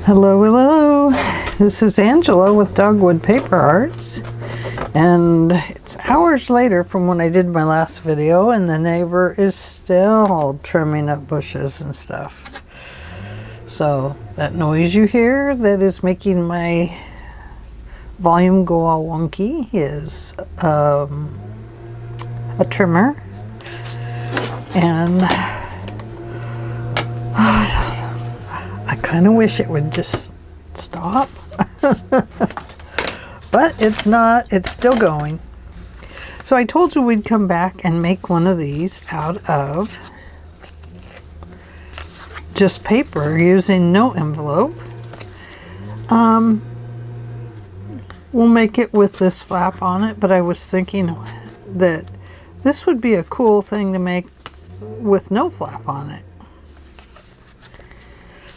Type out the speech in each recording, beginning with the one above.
Hello, hello. This is Angela with Dogwood Paper Arts, and it's hours later from when I did my last video, and the neighbor is still trimming up bushes and stuff. So that noise you hear that is making my volume go all wonky is a trimmer, and I kind of wish it would just stop, but it's not. It's still going. So I told you we'd come back and make one of these out of just paper using no envelope. We'll make it with this flap on it, but I was thinking that this would be a cool thing to make with no flap on it.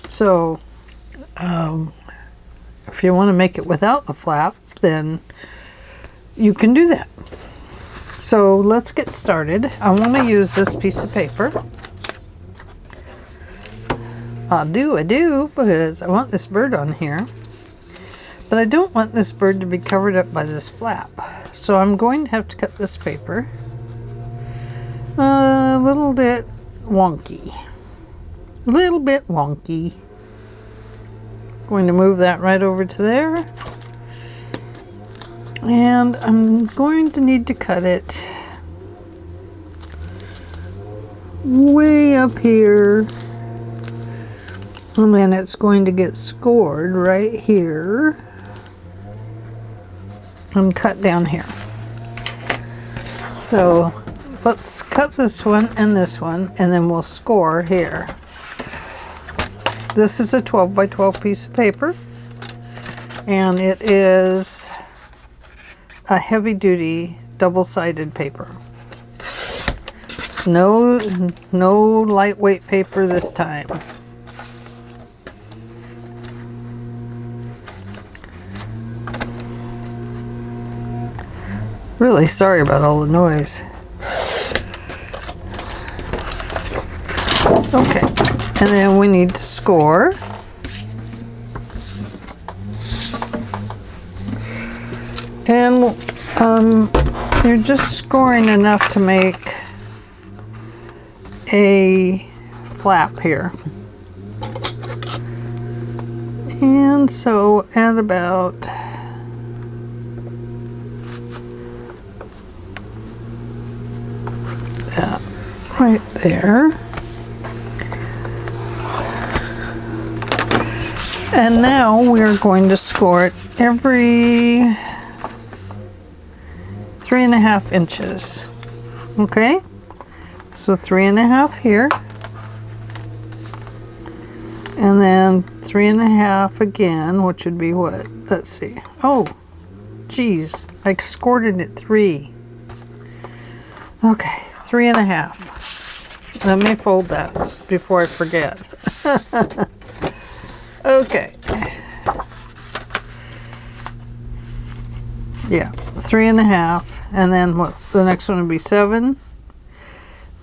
So if you want to make it without the flap, then you can do that. So let's get started. I want to use this piece of paper. I do, because I want this bird on here. But I don't want this bird to be covered up by this flap. So I'm going to have to cut this paper a little bit wonky. Little bit wonky. Going to move that right over to there, and I'm going to need to cut it way up here, and then it's going to get scored right here and cut down here. So let's cut this one, and then we'll score here. This is a 12 by 12 piece of paper, and it is a heavy-duty double-sided paper. No lightweight paper this time. Really sorry about all the noise. Okay. And then we need to score. And you're just scoring enough to make a flap here. And so at about that right there. And now we're going to score it every 3.5 inches. Okay, so 3.5 here, and then 3.5 again, which would be what? Let's see. Oh, geez, I scored it at 3. Okay, 3.5. Let me fold that before I forget. Okay. Yeah, 3.5, and then what? The next one would be 7.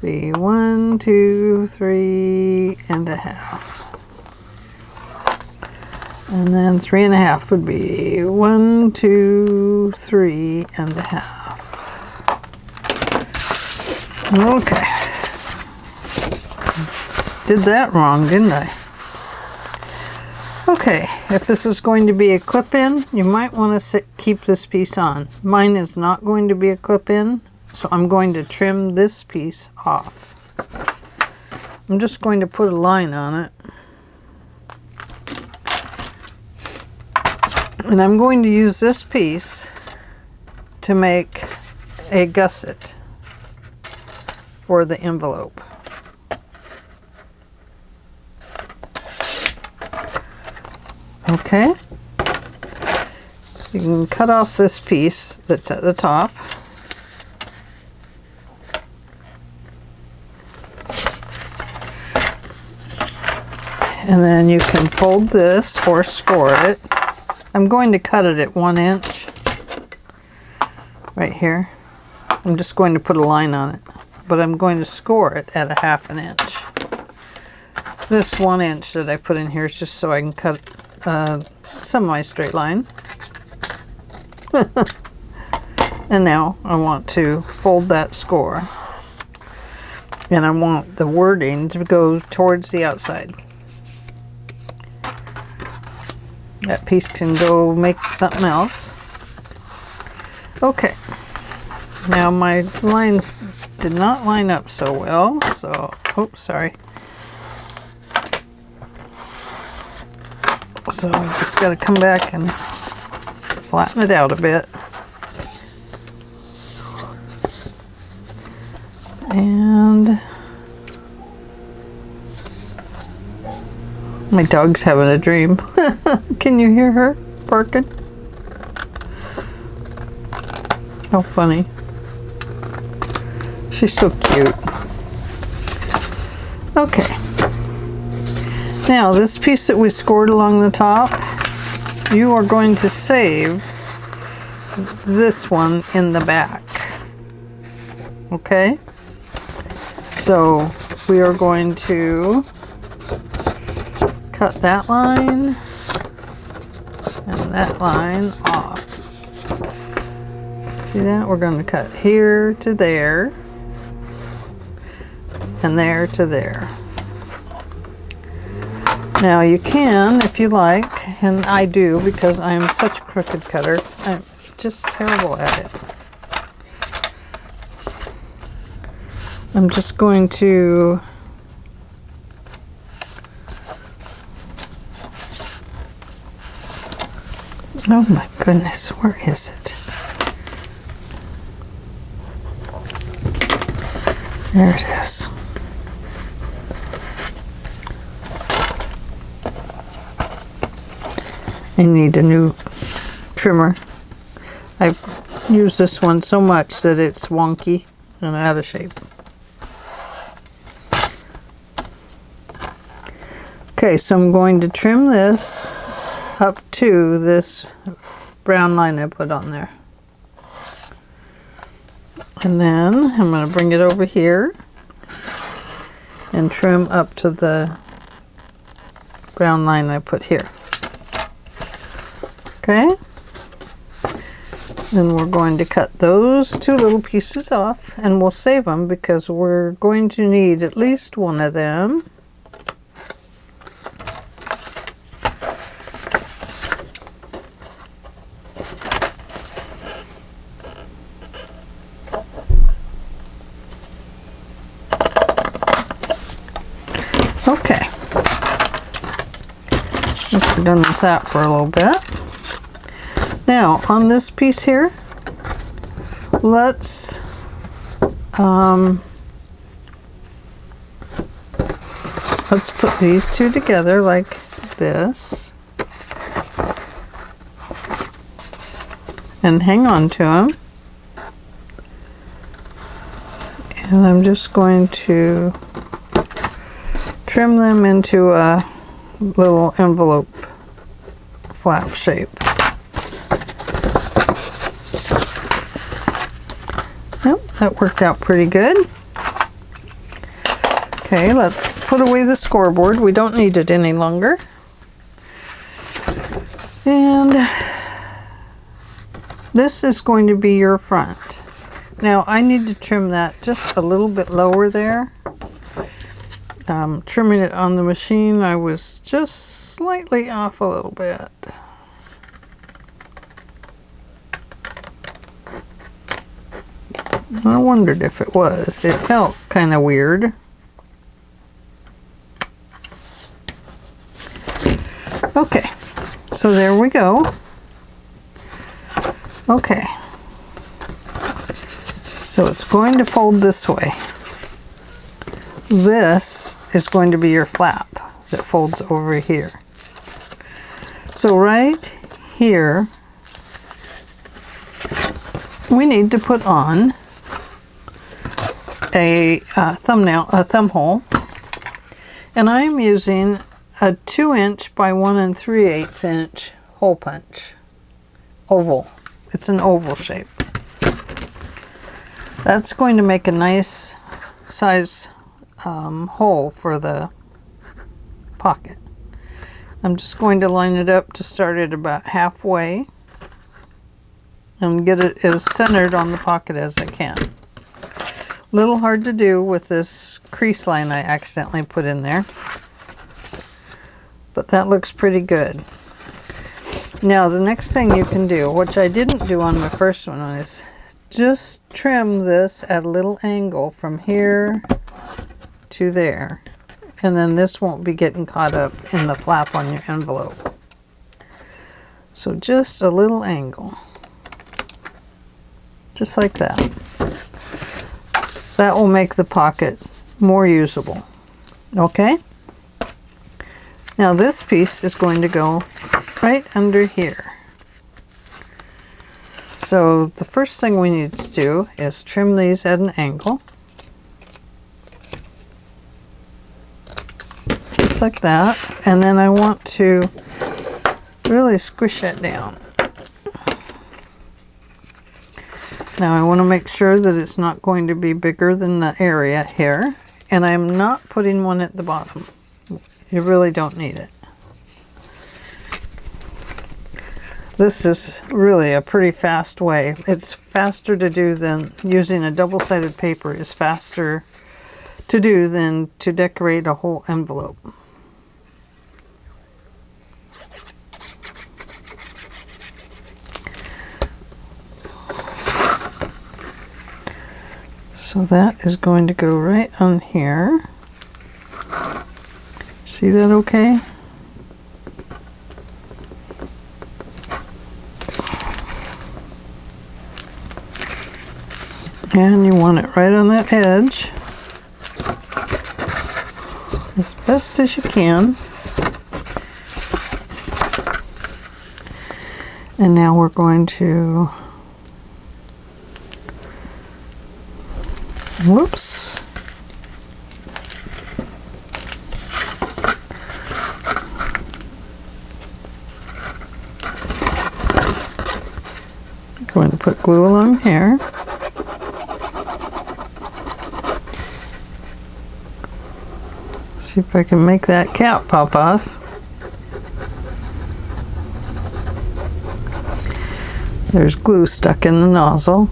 Be 1, 2, 3.5, and then 3.5 would be 1, 2, 3.5. Okay. Did that wrong, didn't I? Okay, if this is going to be a clip-in, you might want to keep this piece on. Mine is not going to be a clip-in, so I'm going to trim this piece off. I'm just going to put a line on it. And I'm going to use this piece to make a gusset for the envelope. Okay, you can cut off this piece that's at the top. And then you can fold this or score it. I'm going to cut it at 1 inch right here. I'm just going to put a line on it, but I'm going to score it at a 1/2 inch. This 1 inch that I put in here is just so I can cut a semi-straight line. And now I want to fold that score. And I want the wording to go towards the outside. That piece can go make something else. Okay. Now my lines did not line up so well, so, oops, sorry. So I just got to come back and flatten it out a bit. And my dog's having a dream. Can you hear her barking? How funny. She's so cute. Okay. Now this piece that we scored along the top, you are going to save this one in the back. Okay? So we are going to cut that line and that line off. See that? We're going to cut here to there and there to there. Now you can, if you like, and I do because I am such a crooked cutter. I'm just terrible at it. I'm just going to oh my goodness, where is it? There it is. I need a new trimmer. I've used this one so much that it's wonky and out of shape. Okay, so I'm going to trim this up to this brown line I put on there. And then I'm going to bring it over here and trim up to the brown line I put here. Okay? Then we're going to cut those two little pieces off, and we'll save them because we're going to need at least one of them. Okay. We're done with that for a little bit. Now, on this piece here, let's put these two together like this and hang on to them. And I'm just going to trim them into a little envelope flap shape. Yep, that worked out pretty good. Okay, let's put away the scoreboard. We don't need it any longer. And this is going to be your front. Now I need to trim that just a little bit lower there. Trimming it on the machine, I was just slightly off a little bit. I wondered if it was. It felt kind of weird. Okay, so there we go. Okay, so it's going to fold this way. This is going to be your flap that folds over here. So right here, we need to put on a thumb hole, and I'm using a 2" by 1 3/8 inch hole punch, oval. It's an oval shape. That's going to make a nice size hole for the pocket. I'm just going to line it up to start it about halfway and get it as centered on the pocket as I can. Little hard to do with this crease line I accidentally put in there, but that looks pretty good. Now the next thing you can do, which I didn't do on my first one, is just trim this at a little angle from here to there, and then this won't be getting caught up in the flap on your envelope. So just a little angle, just like that. That will make the pocket more usable. Okay? Now this piece is going to go right under here. So the first thing we need to do is trim these at an angle. Just like that. And then I want to really squish it down. Now I want to make sure that it's not going to be bigger than the area here. And I'm not putting one at the bottom. You really don't need it. This is really a pretty fast way. It's faster to do than using a double-sided paper is faster to do than to decorate a whole envelope. So that is going to go right on here. See that okay? And you want it right on that edge as best as you can. And now we're going to, whoops. Going to put glue along here. See if I can make that cap pop off. There's glue stuck in the nozzle.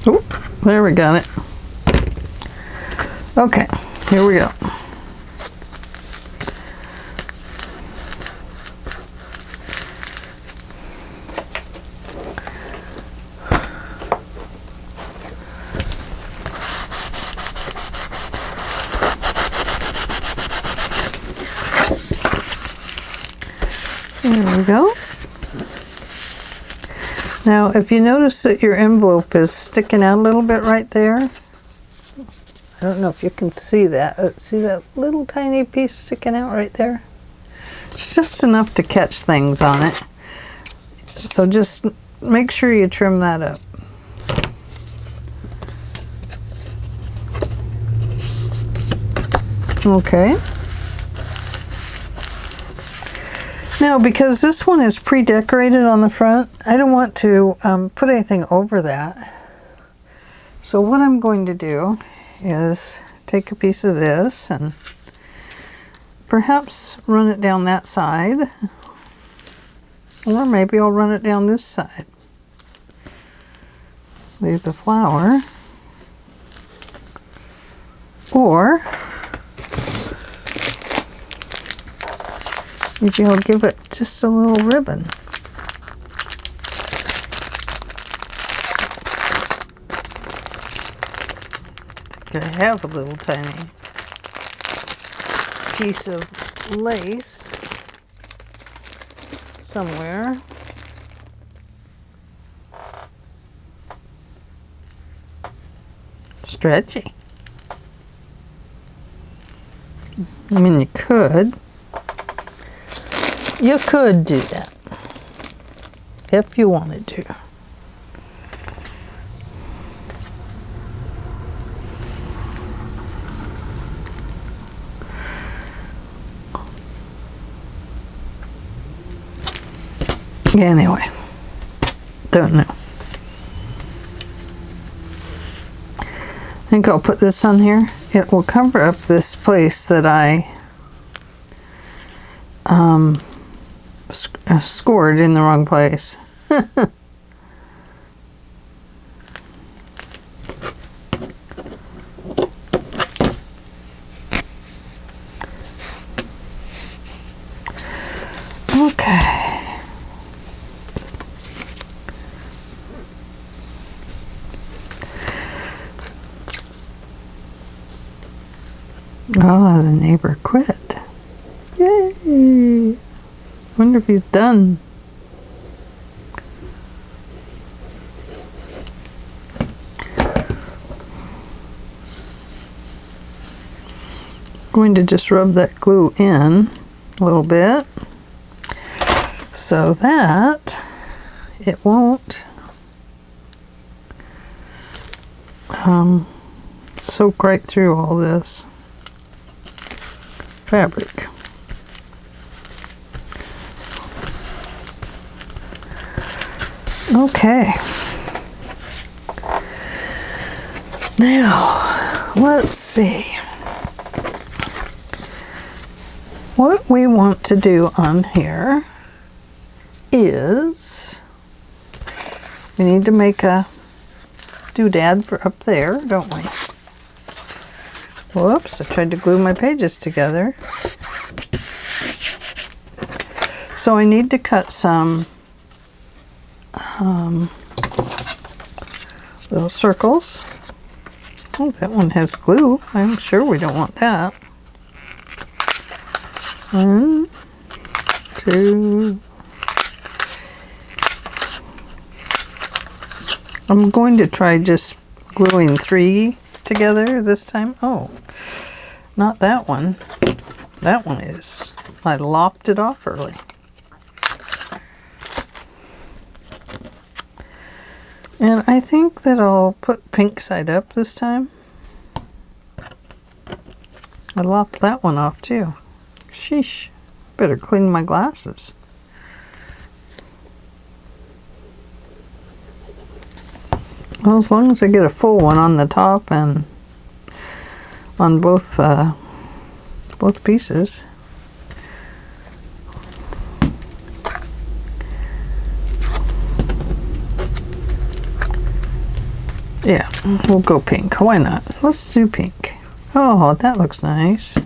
Oh, there we got it. Okay, here we go. There we go. Now, if you notice that your envelope is sticking out a little bit right there, I don't know if you can see that. See that little tiny piece sticking out right there? It's just enough to catch things on it. So just make sure you trim that up. Okay. Now, because this one is pre-decorated on the front, I don't want to put anything over that. So what I'm going to do is take a piece of this and perhaps run it down that side, or maybe I'll run it down this side. Leave the flower, or maybe I'll give it just a little ribbon. I have a little tiny piece of lace somewhere. Stretchy. I mean, you could do that if you wanted to. Anyway, don't know. I think I'll put this on here. It will cover up this place that I scored in the wrong place. Okay. Oh, the neighbor quit. Yay! Wonder if he's done. Going to just rub that glue in a little bit so that it won't soak right through all this fabric. Okay. Now, let's see. What we want to do on here is we need to make a doodad for up there, don't we? Whoops, I tried to glue my pages together. So I need to cut some little circles. Oh, that one has glue. I'm sure we don't want that. 1, 2. I'm going to try just gluing 3 together this time. Oh, not that one. That one is. I lopped it off early. And I think that I'll put pink side up this time. I lopped that one off too. Sheesh. Better clean my glasses. Well, as long as I get a full one on the top and on both pieces. Yeah, we'll go pink. Why not? Let's do pink. Oh, that looks nice.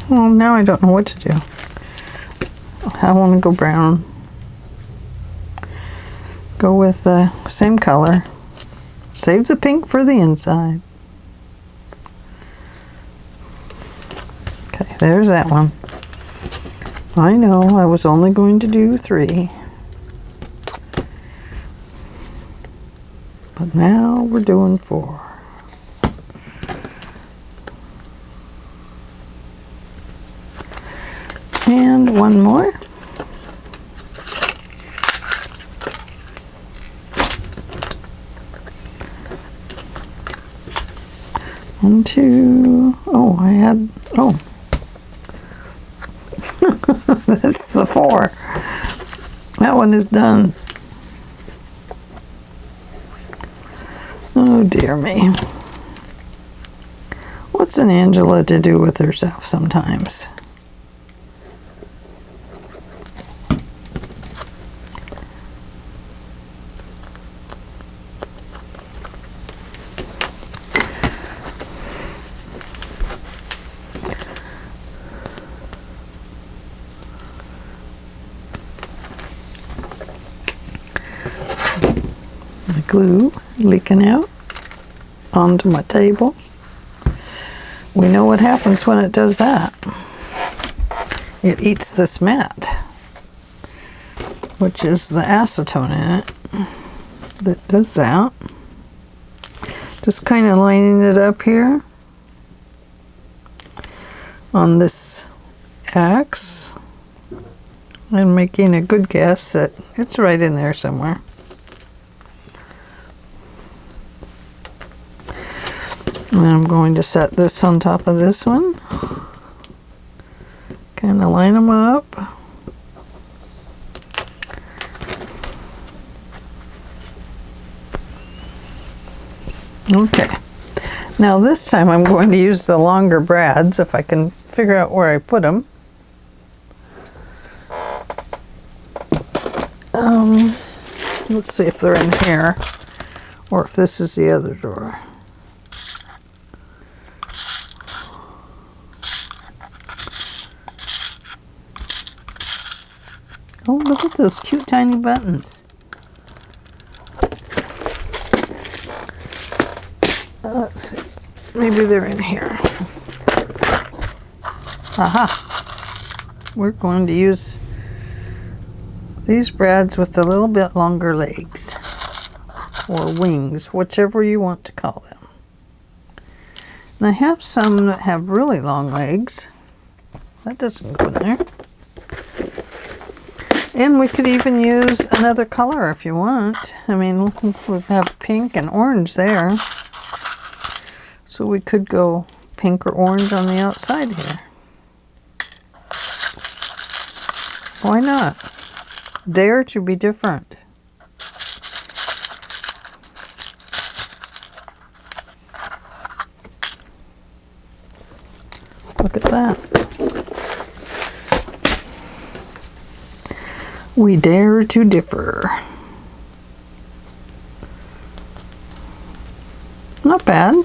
Well, now I don't know what to do. I want to go brown. Go with the same color. Save the pink for the inside. Okay, there's that one. I know, I was only going to do 3. But now we're doing 4. And one more. One, 2. Oh, I had, oh. That's the 4. That one is done. Oh dear me. What's an Angela to do with herself sometimes? Glue leaking out onto my table. We know what happens when it does that. It eats this mat, which is the acetone in it that does that. Just kind of lining it up here on this axe and making a good guess that it's right in there somewhere. And I'm going to set this on top of this one. Kind of line them up. Okay. Now this time I'm going to use the longer brads if I can figure out where I put them. Let's see if they're in here or if this is the other drawer. Oh, look at those cute tiny buttons. Let's see. Maybe they're in here. Aha! We're going to use these brads with a little bit longer legs or wings, whichever you want to call them. And I have some that have really long legs. That doesn't go in there. And we could even use another color if you want. I mean, we have pink and orange there. So we could go pink or orange on the outside here. Why not? Dare to be different. Look at that. We dare to differ. Not bad.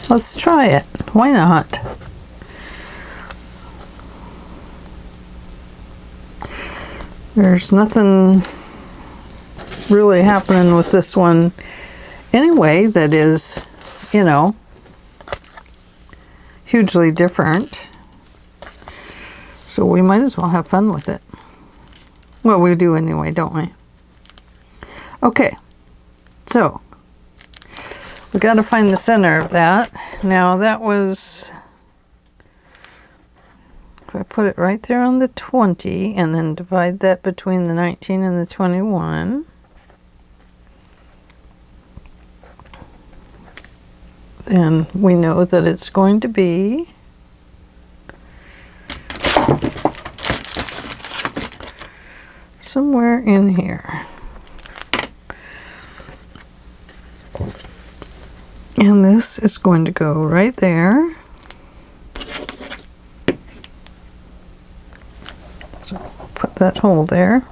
Let's try it. Why not? There's nothing really happening with this one anyway that is, you know, hugely different. So we might as well have fun with it. Well, we do anyway, don't we? Okay, so we got to find the center of that. Now that was, if I put it right there on the 20 and then divide that between the 19 and the 21, then we know that it's going to be somewhere in here. And this is going to go right there. So I'll put that hole there.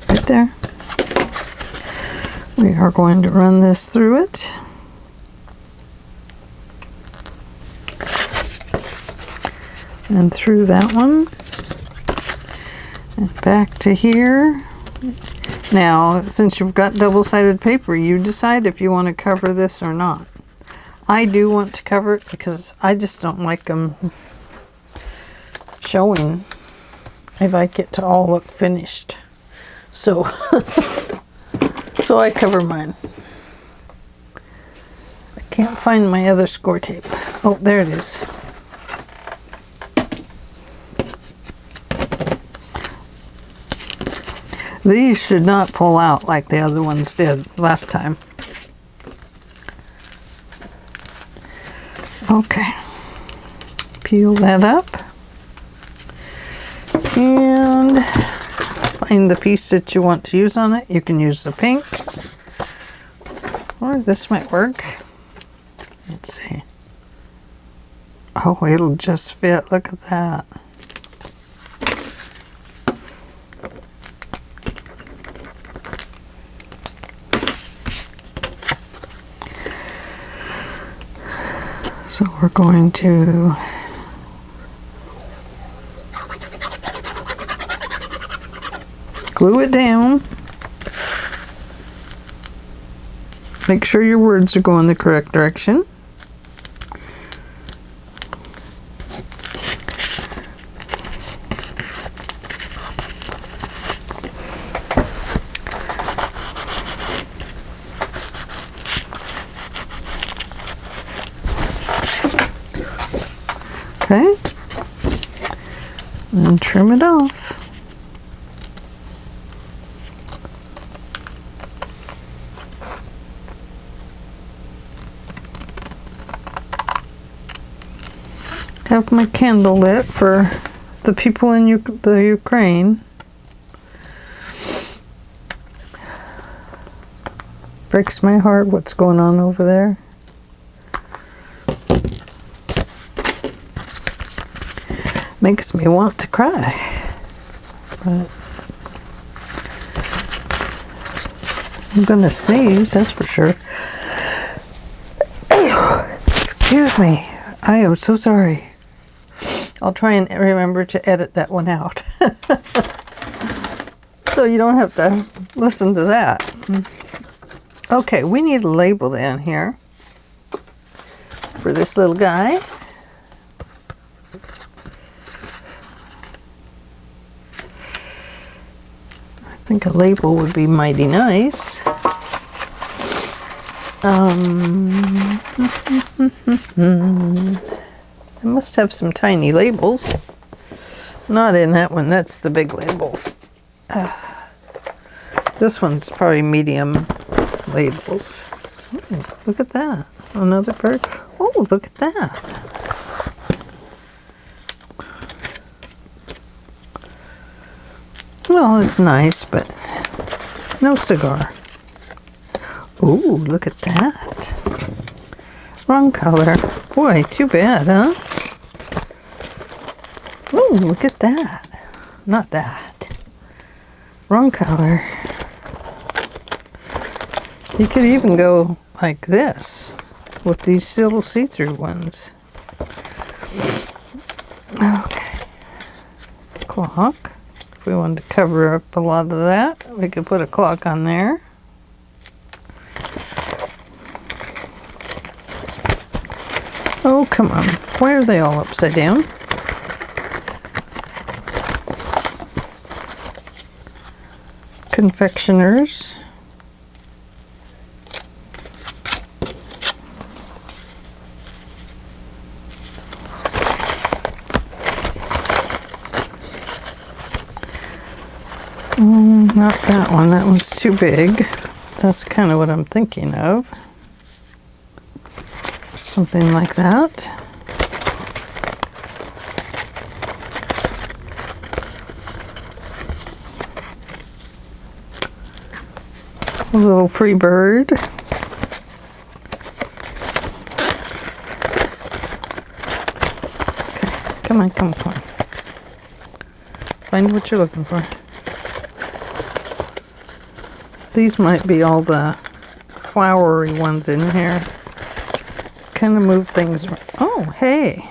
Right there. We are going to run this through it. And through that one. And back to here. Now, since you've got double-sided paper, you decide if you want to cover this or not. I do want to cover it because I just don't like them showing. I like it to all look finished. So, so I cover mine. I can't find my other score tape. Oh, there it is. These should not pull out like the other ones did last time. Okay. Peel that up. And find the piece that you want to use on it. You can use the pink. Or this might work. Let's see. Oh, it'll just fit. Look at that. So we're going to glue it down. Make sure your words are going the correct direction. Okay, and trim it off. have my candle lit for the people in the Ukraine. Breaks my heart what's going on over there. Makes me want to cry. But I'm gonna sneeze, that's for sure. Excuse me. I am so sorry. I'll try and remember to edit that one out. So you don't have to listen to that. Okay, we need a label down here for this little guy. I think a label would be mighty nice. I must have some tiny labels. Not in that one, that's the big labels. This one's probably medium labels. Ooh, look at that. Another bird. Oh, look at that. Well, it's nice, but no cigar. Ooh, look at that. Wrong color. Boy, too bad, huh? Ooh, look at that. Not that. Wrong color. You could even go like this with these little see-through ones. Okay. Clock. If we wanted to cover up a lot of that, we could put a clock on there. Oh, come on. Why are they all upside down? Confectioners. Not that one. That one's too big. That's kind of what I'm thinking of. Something like that. A little free bird. Okay. Come on, come on, come on. Find what you're looking for. These might be all the flowery ones in here. Kind of move things around. Oh, hey.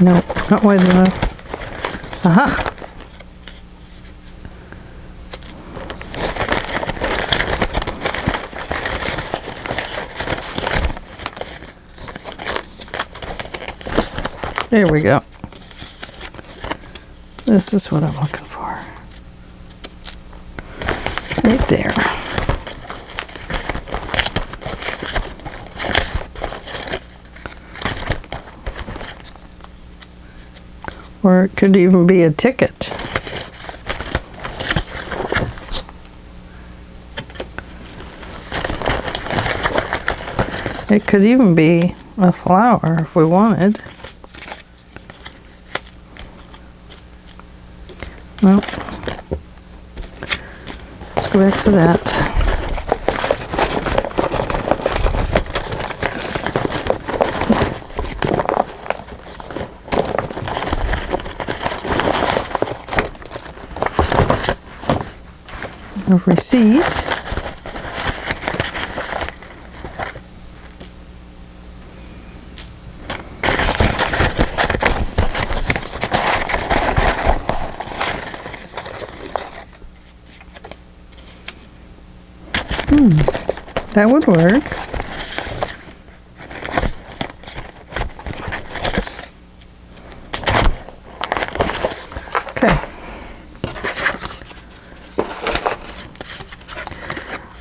No, not wide enough. Aha! There we go. This is what I'm looking for. Right there. Or it could even be a ticket. It could even be a flower if we wanted. No. Let's go back to that. A receipt. That would work. Okay.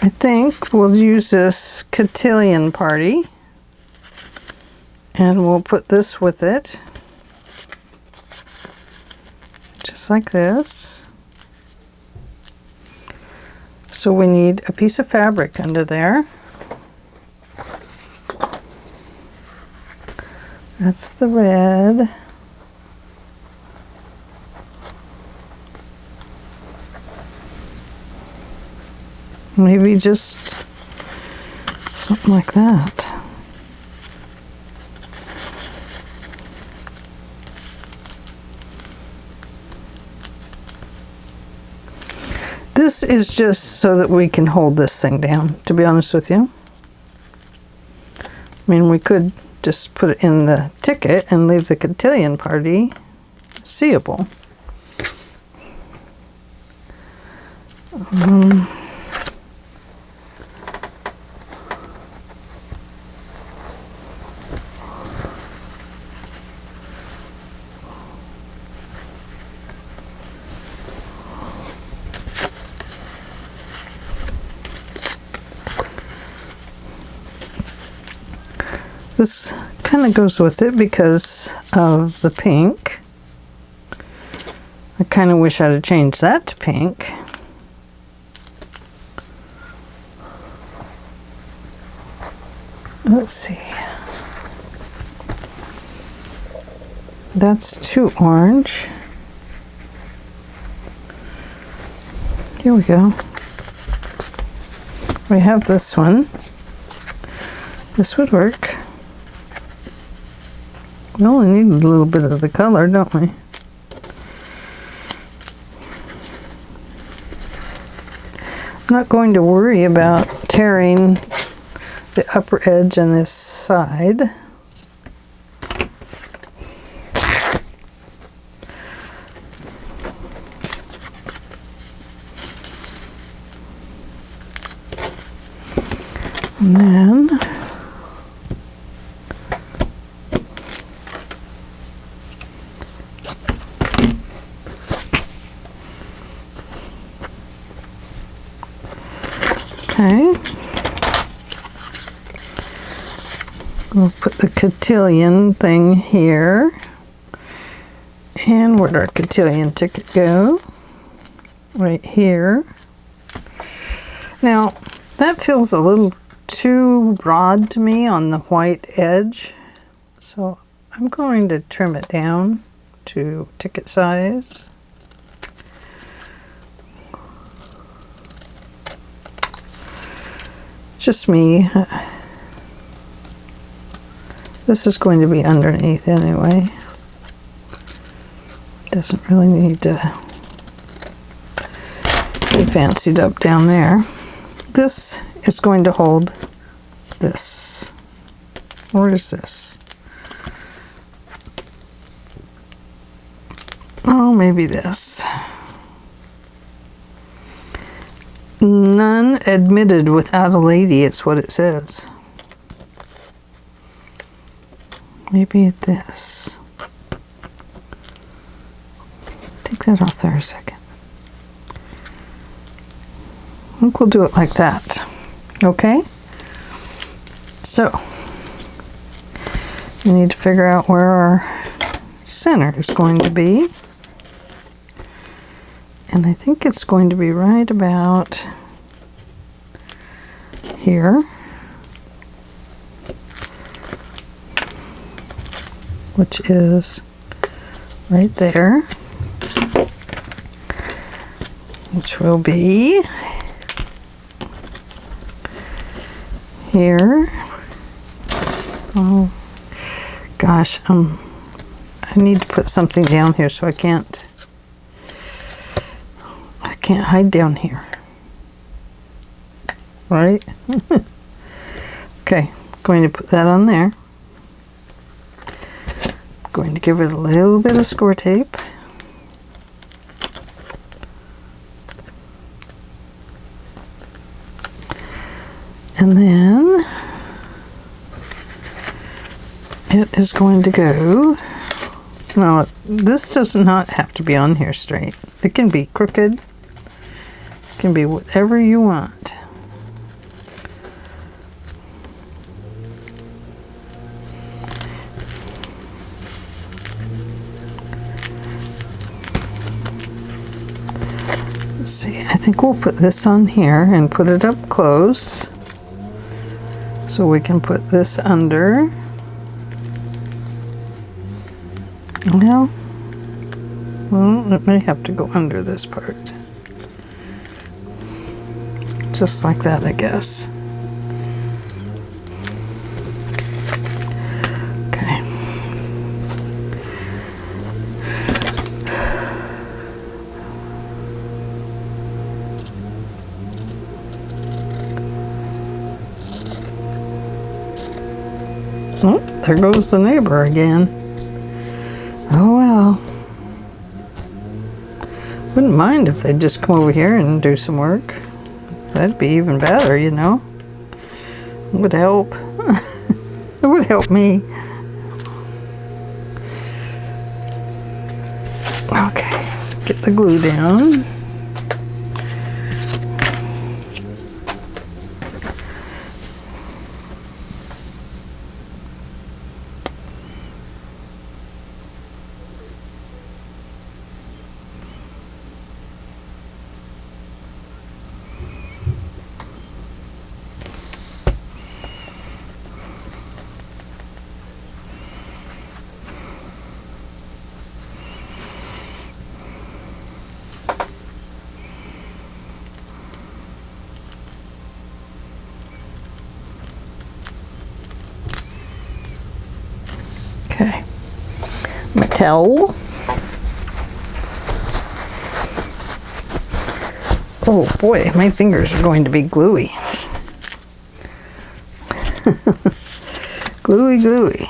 I think we'll use this cotillion party. And we'll put this with it. just like this. So we need a piece of fabric under there. That's the red. Maybe just something like that. This is just so that we can hold this thing down, to be honest with you. I mean, we could just put it in the ticket and leave the cotillion party seeable. This kind of goes with it because of the pink. I kind of wish I'd have changed that to pink. Let's see. That's too orange. Here we go. We have this one. This would work. We only need a little bit of the color, don't we? I'm not going to worry about tearing the upper edge on this side. And then okay, we'll put the cotillion thing here. And where'd our cotillion ticket go? Right here. Now, that feels a little too broad to me on the white edge, so I'm going to trim it down to ticket size. Just me. This is going to be underneath anyway. Doesn't really need to be fancied up down there. This is going to hold this. Where is this? Oh, maybe this. None admitted without a lady, it's what it says. Maybe this. Take that off there a second. I think we'll do it like that. Okay? So, we need to figure out where our center is going to be. And I think it's going to be right about here, which is right there, which will be here. Oh gosh, I need to put something down here so I can't hide down here, right? Okay, going to put that on there. Going to give it a little bit of score tape. And then it is going to go, no, this does not have to be on here straight. It can be crooked. It can be whatever you want. see, I think we'll put this on here and put it up close. So we can put this under. Well, it may have to go under this part. Just like that, I guess. Okay. Oh, there goes the neighbor again. Oh well. Wouldn't mind if they'd just come over here and do some work. That'd be even better, you know. It would help. It would help me. Okay, get the glue down. Okay, my towel. Oh boy, my fingers are going to be gluey. Gluey, gluey.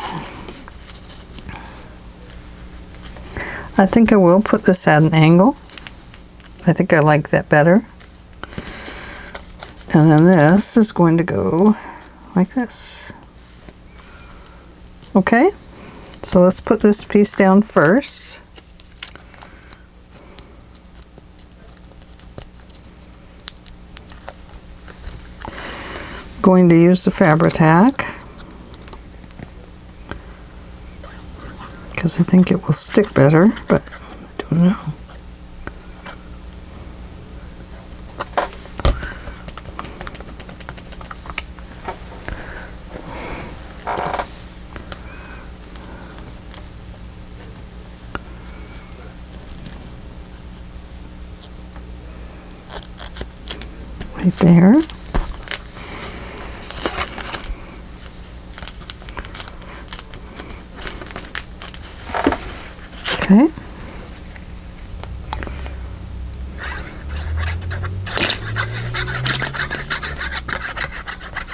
I think I will put this at an angle. I think I like that better. And then this is going to go like this. Okay? So let's put this piece down first. Going to use the Fabri-Tac because I think it will stick better, but I don't know. Right there. Okay.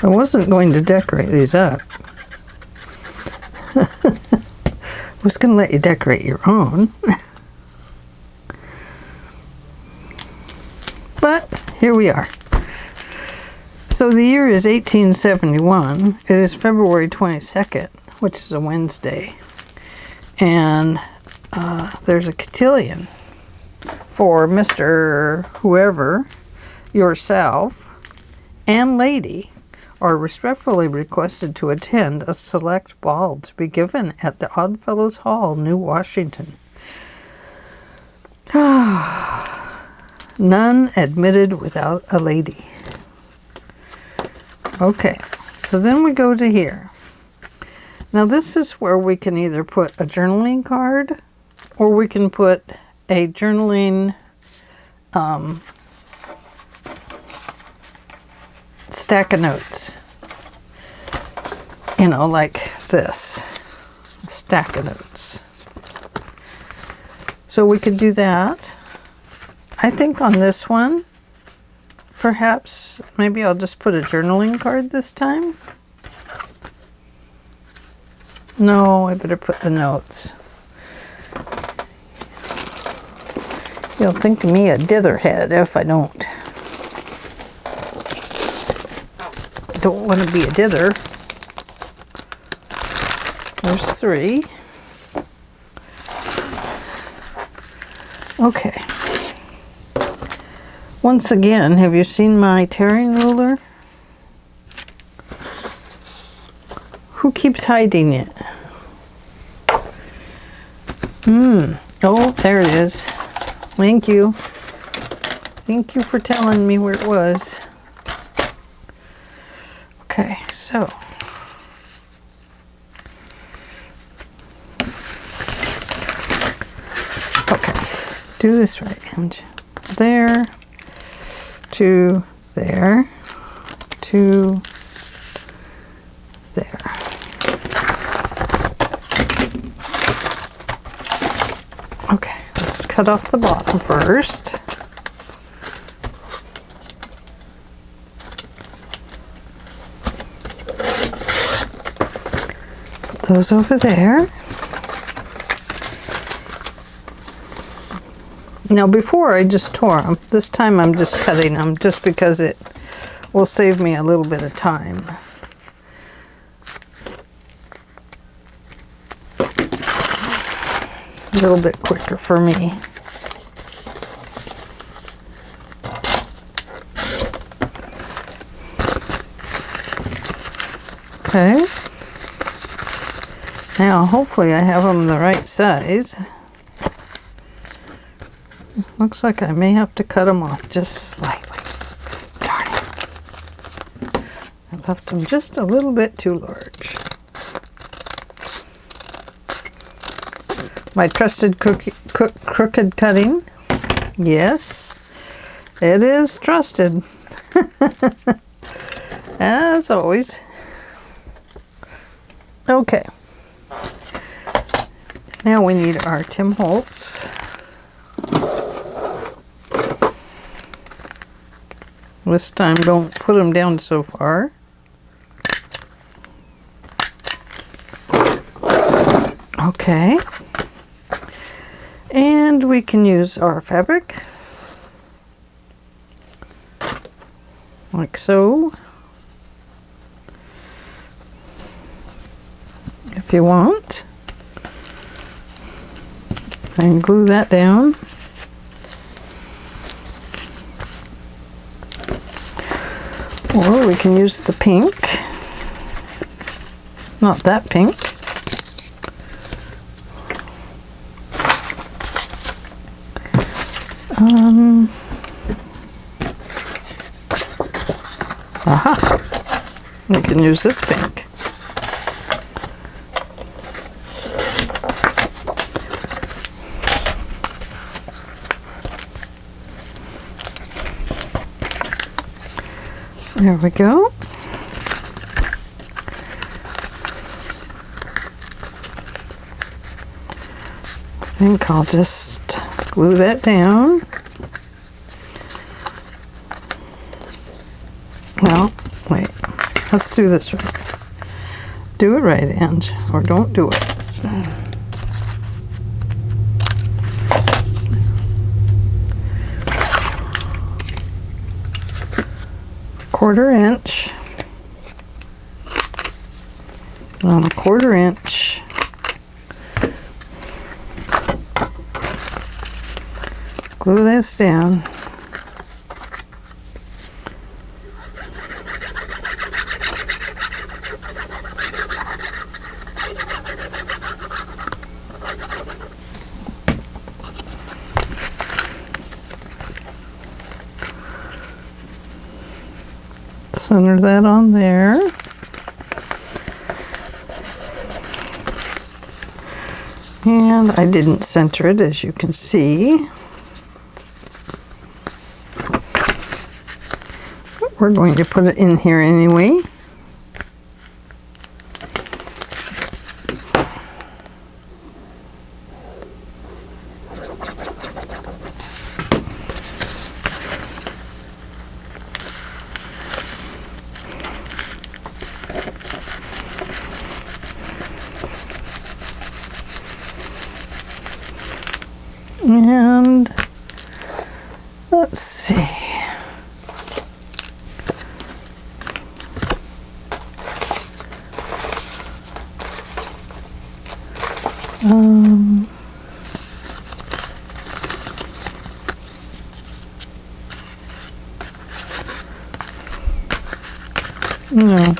I wasn't going to decorate these up. I was going to let you decorate your own. But here we are. So the year is 1871. It is February 22nd, which is a Wednesday. And there's a cotillion for Mr. Whoever, yourself, and lady are respectfully requested to attend a select ball to be given at the Oddfellows Hall, New Washington. None admitted without a lady. Okay, so then we go to here. Now this is where we can either put a journaling card or we can put a journaling stack of notes. You know, like this. A stack of notes. So we could do that. I think on this one, perhaps, maybe I'll just put a journaling card this time. No, I better put the notes. You'll think me a ditherhead if I don't. Don't want to be a dither. There's 3. Okay. Once again, have you seen my tearing ruler? Who keeps hiding it? Oh, there it is. Thank you. Thank you for telling me where it was. Okay, so okay, do this right, and there to there to there. Okay, let's cut off the bottom first. Put those over there. Now before I just tore them. This time I'm just cutting them just because it will save me a little bit of time. A little bit quicker for me. Okay. Now hopefully I have them the right size. Looks like I may have to cut them off just slightly. Darn it. I left them just a little bit too large. My trusted crooked cutting. Yes, it is trusted. As always. Okay. Now we need our Tim Holtz. This time don't put them down so far. Okay. And we can use our fabric. Like so. If you want. And glue that down. Or we can use the pink. Not that pink. Aha! We can use this pink. There we go. I think I'll just glue that down. Well, wait. Let's do this right. Do it right, Ange, or don't do it. Quarter inch on a quarter inch. Glue this down. Center that on there. And I didn't center it, as you can see. But we're going to put it in here anyway. And let's see. No.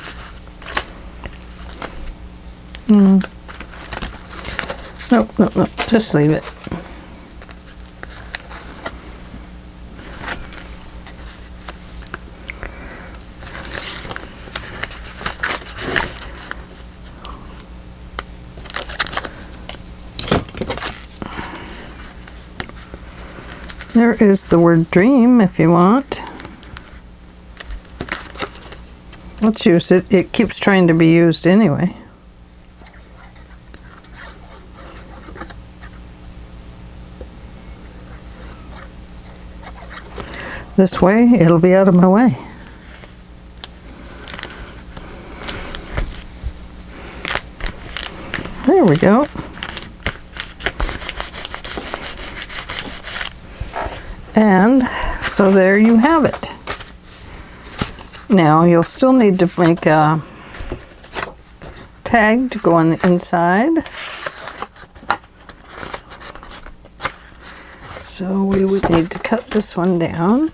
Nope, nope, nope. Just leave it. There is the word dream if you want. Let's use it. It keeps trying to be used anyway. This way, it'll be out of my way. There we go. And so there you have it. Now you'll still need to make a tag to go on the inside. So we would need to cut this one down.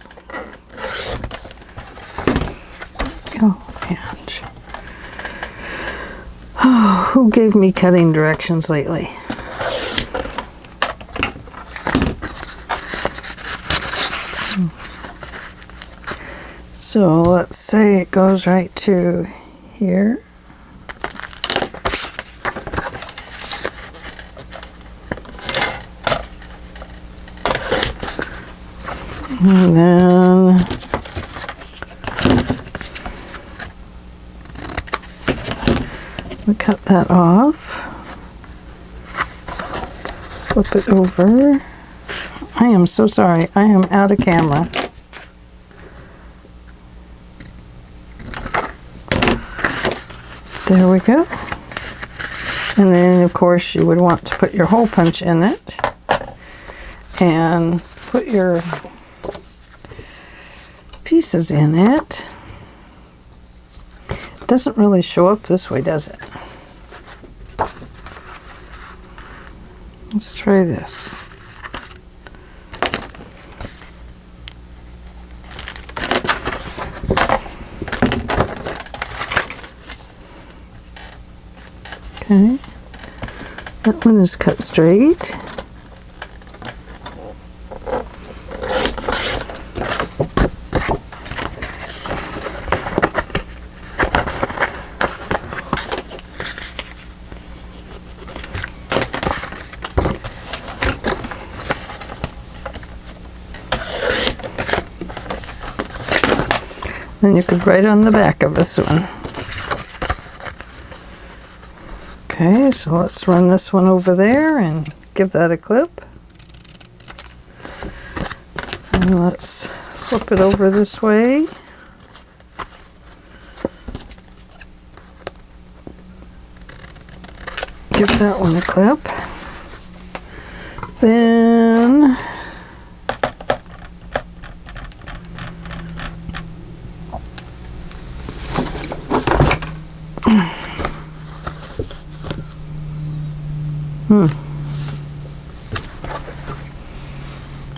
Oh, who gave me cutting directions lately? So let's say it goes right to here. And then we cut that off, flip it over. I am so sorry, I am out of camera. There we go. And then of course you would want to put your hole punch in it and put your pieces in it. It doesn't really show up this way, does it? Let's try this. Okay, that one is cut straight. Then you could write on the back of this one. Okay, so let's run this one over there and give that a clip. And let's flip it over this way. Give that one a clip. Then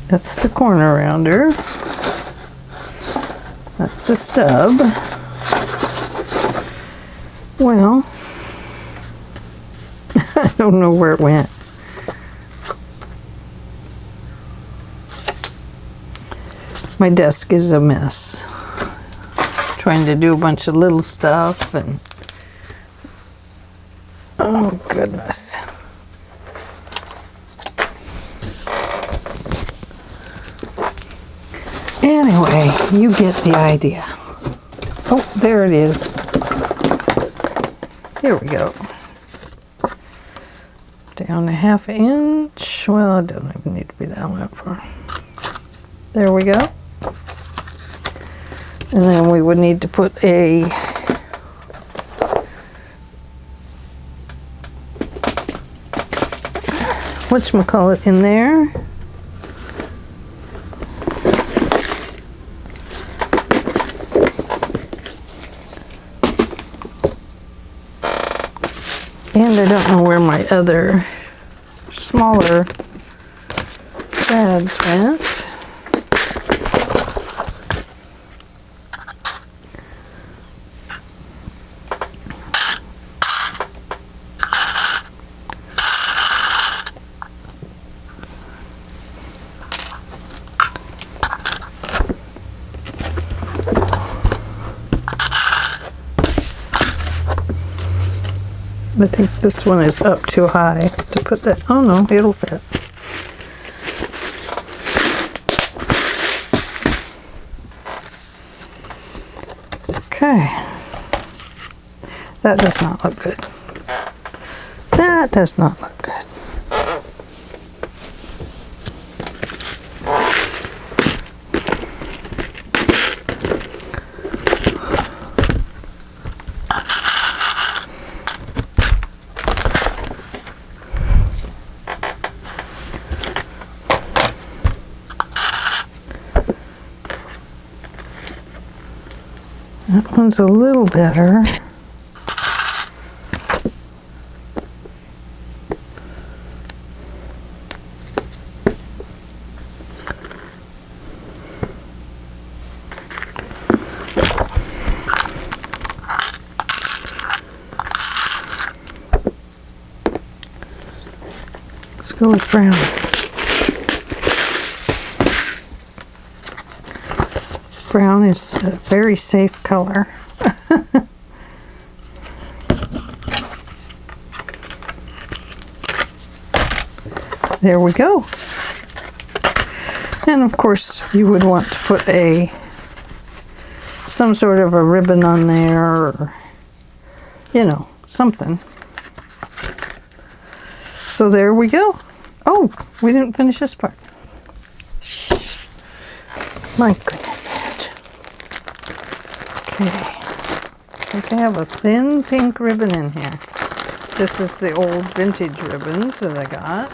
that's the corner rounder. That's the stub. Well, I don't know where it went. My desk is a mess. Trying to do a bunch of little stuff and oh goodness. Anyway, you get the idea. Oh, there it is. Here we go. Down a ½ inch. Well, it doesn't even need to be that far. There we go. And then we would need to put a whatchamacallit in there. And I don't know where my other smaller bags went. I think this one is up too high to put that. Oh no, it'll fit. Okay. That does not look good. That does not look good. That one's a little better. Let's go with brown. Brown is a very safe color. There we go. And of course you would want to put some sort of a ribbon on there, or something. So there we go. Oh, we didn't finish this part. Shh. My goodness. Okay. I think I have a thin pink ribbon in here. This is the old vintage ribbons that I got.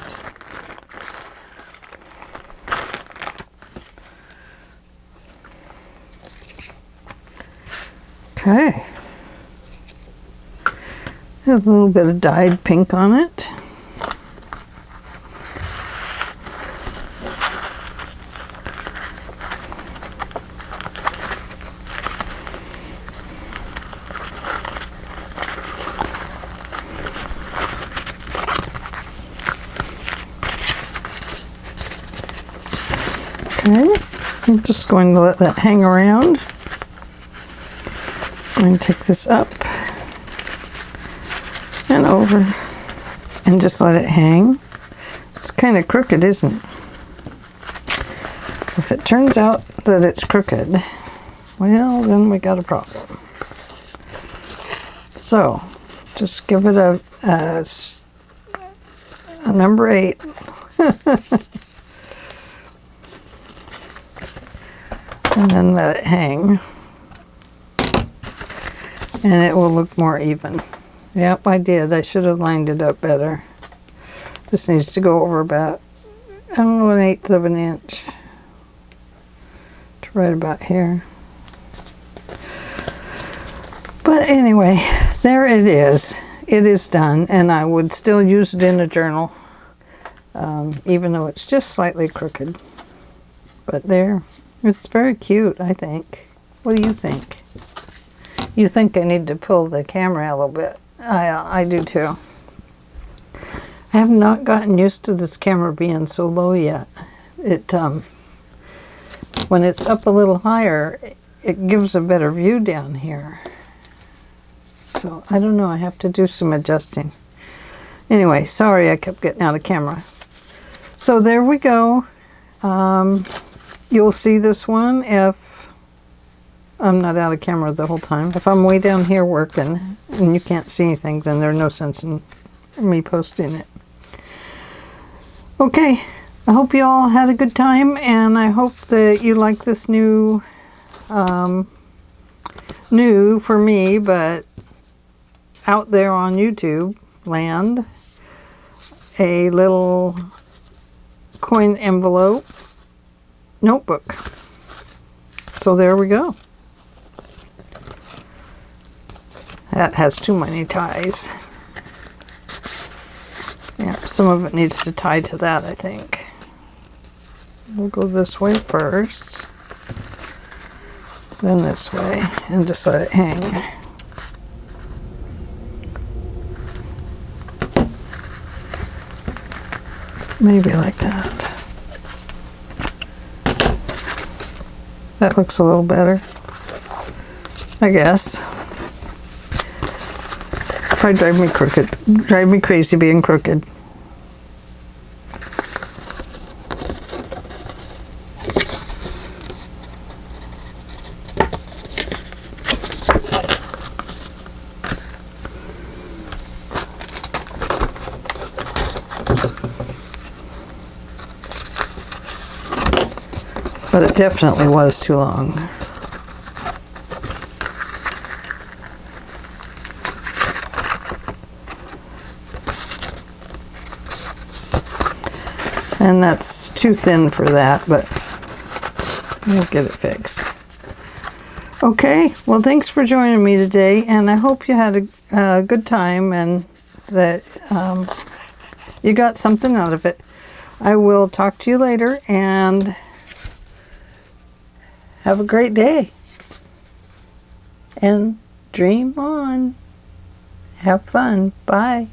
Okay. Has a little bit of dyed pink on it. Okay, I'm just going to let that hang around. I'm going to take this up and over and just let it hang. It's kind of crooked, isn't it? If it turns out that it's crooked, well, then we got a problem. So, just give it a number 8. And then let it hang, and it will look more even. Yep, I did. I should have lined it up better. This needs to go over about, I don't know, 1/8 of an inch to right about here. But anyway, there it is. It is done, and I would still use it in a journal, even though it's just slightly crooked. But there. It's very cute, I think. What do you think? You think I need to pull the camera a little bit. I do too. I have not gotten used to this camera being so low yet. When it's up a little higher, it gives a better view down here. So I don't know, I have to do some adjusting. Anyway, sorry I kept getting out of camera. So there we go. You'll see this one if I'm not out of camera the whole time. If I'm way down here working and you can't see anything, then there's no sense in me posting it. Okay, I hope you all had a good time, and I hope that you like this new for me, but out there on YouTube land, a little coin envelope notebook. So there we go. That has too many ties. Yeah, some of it needs to tie to that, I think. We'll go this way first, then this way, and just let it hang. Maybe like that. That looks a little better, I guess. Probably drive me crazy being crooked. But it definitely was too long. And that's too thin for that, but we'll get it fixed. Okay, well, thanks for joining me today, and I hope you had a good time and that you got something out of it. I will talk to you later, and have a great day. And dream on. Have fun. Bye.